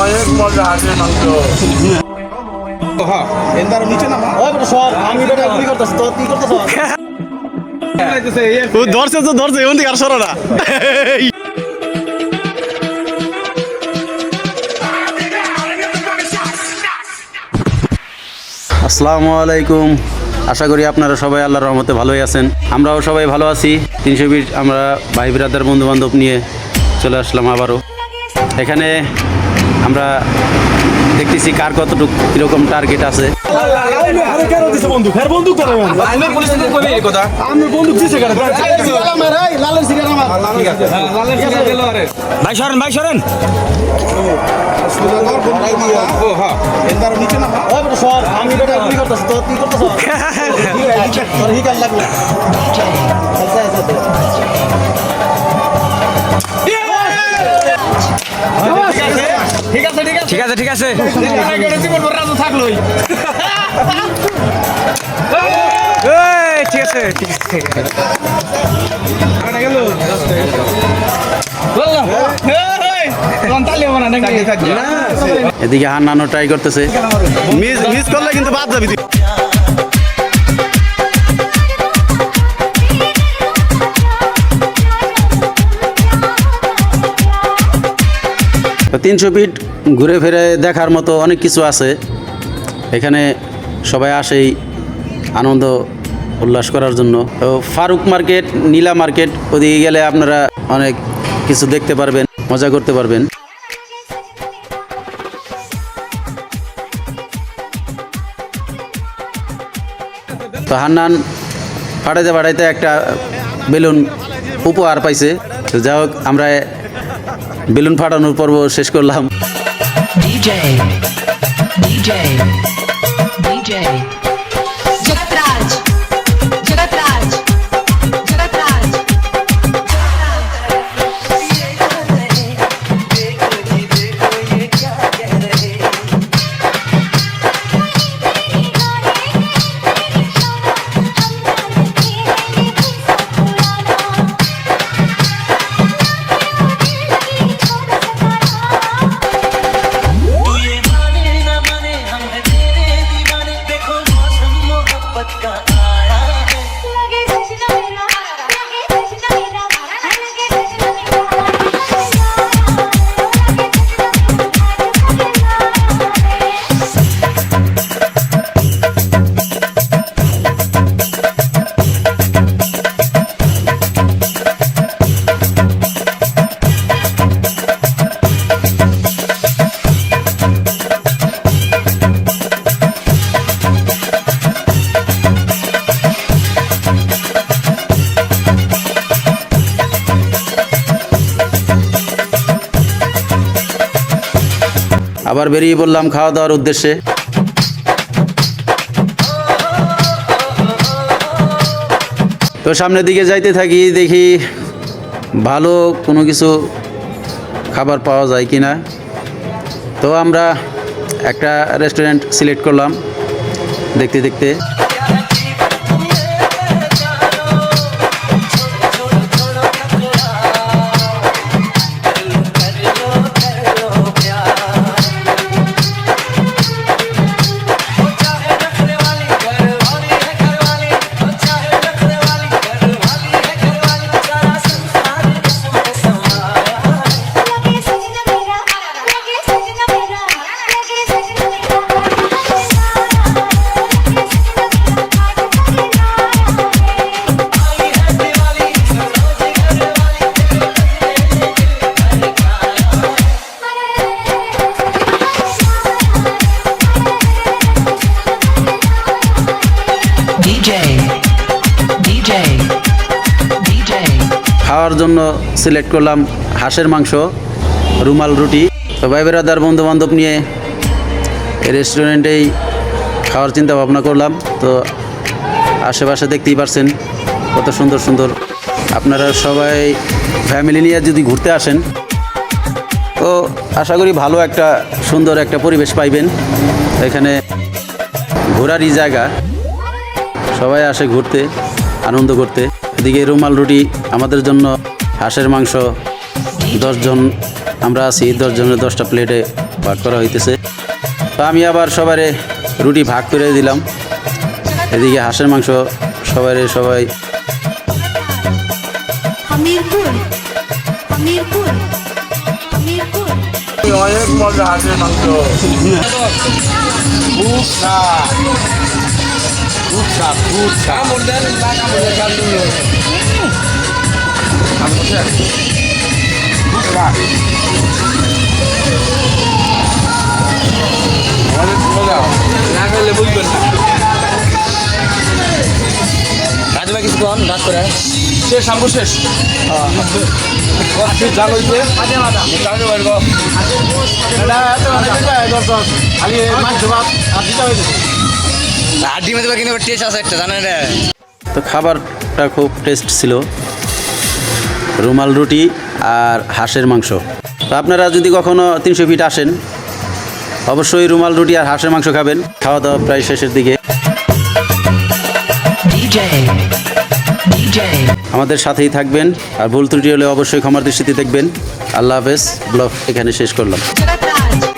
অনেক মজা হাঁসের মাংস। ধরছে তো ধরছে এমন দিকে আর সরো না। আসসালামু আলাইকুম, আশা করি আপনারা সবাই আল্লাহর রহমতে ভালোই আছেন। আমরাও সবাই ভালো আছি। 320 আমরা ভাই ব্রাদার বন্ধু বান্ধব নিয়ে চলে আসলাম আবারও। এখানে আমরা দেখতেছি কার কতটুকু কিরকম টার্গেট আছে। ভাই সরেন, ভাই সরেন। ঠিক আছে, ঠিক আছে, ঠিক আছে। থাকলোই ঠিক আছে, ঠিক আছে। এদিকে হান্নানো ট্রাই করতেছে, মিস করলে কিন্তু বাদ যাবি। তো 300 ফিট ঘুরে ফিরে দেখার মতো অনেক কিছু আছে এখানে। সবাই আসেই আনন্দ উল্লাস করার জন্য। তো ফারুক মার্কেট, নীলা মার্কেট, ওদিকে গেলে আপনারা অনেক কিছু দেখতে পারবেন, মজা করতে পারবেন। তো হান্নান ফাটাইতে ফাটাইতে একটা বেলুন উপহার পাইছে। তো যাই হোক, আমরা বেলুন ফাটানোর পর্ব শেষ করলাম। DJ Jagatraj Jagatraj Jagatraj আবার বেরিয়ে পড়লাম খাওয়া দাওয়ার উদ্দেশ্যে। তো সামনের দিকে যাইতে থাকি, দেখি ভালো কোনো কিছু খাবার পাওয়া যায় কি না। তো আমরা একটা রেস্টুরেন্ট সিলেক্ট করলাম দেখতে দেখতে। খাওয়ার জন্য সিলেক্ট করলাম হাঁসের মাংস, রুমাল রুটি। তো ভাই ব্রাদার বন্ধু বান্ধব নিয়ে এই রেস্টুরেন্টেই খাওয়ার চিন্তা ভাবনা করলাম। তো আশেপাশে দেখতেই পারছেন কত সুন্দর সুন্দর। আপনারা সবাই ফ্যামিলি নিয়ে যদি ঘুরতে আসেন তো আশা করি ভালো একটা সুন্দর একটা পরিবেশ পাইবেন। এখানে ঘোরারই জায়গা, সবাই আসে ঘুরতে, আনন্দ করতে। এদিকে রুমাল রুটি আমাদের জন্য, হাঁসের মাংস 10 জন আমরা আছি, 10 জনের 10টা প্লেটে ভাগ করা হইতেছে। তো আমি আবার সবারে রুটি ভাগ করে দিলাম। এদিকে হাঁসের মাংস সবাই हमीरपुर हमीरपुर हमीरपुर অনেক মজা হাঁসের মাংস। অনেক মজা, না খেলে বুঝবেন না। রাজু ভাই কিছু কম রাত করে শেষ আমগো শেষ। যা হইছে কাজে বাইর গো। খালি মাছ ভাত আর দিতে হইছে। আর ডিমে দেবে কিন্তু টেস্ট আছে একটা জানেন রে। তো খাবারটা খুব টেস্ট ছিল, রুমাল রুটি আর হাঁসের মাংস। তো আপনারা যদি কখনো 300 ফিট আসেন অবশ্যই রুমাল রুটি আর হাঁসের মাংস খাবেন। খাওয়া দাওয়া প্রায় শেষের দিকে। DJ DJ আমাদের সাথেই থাকবেন, আর ভুল ত্রুটি হলে অবশ্যই ক্ষমার দৃষ্টিতে দেখবেন। আল্লাহ হাফেজ। ব্লগ এখানে শেষ করলাম। जगतराज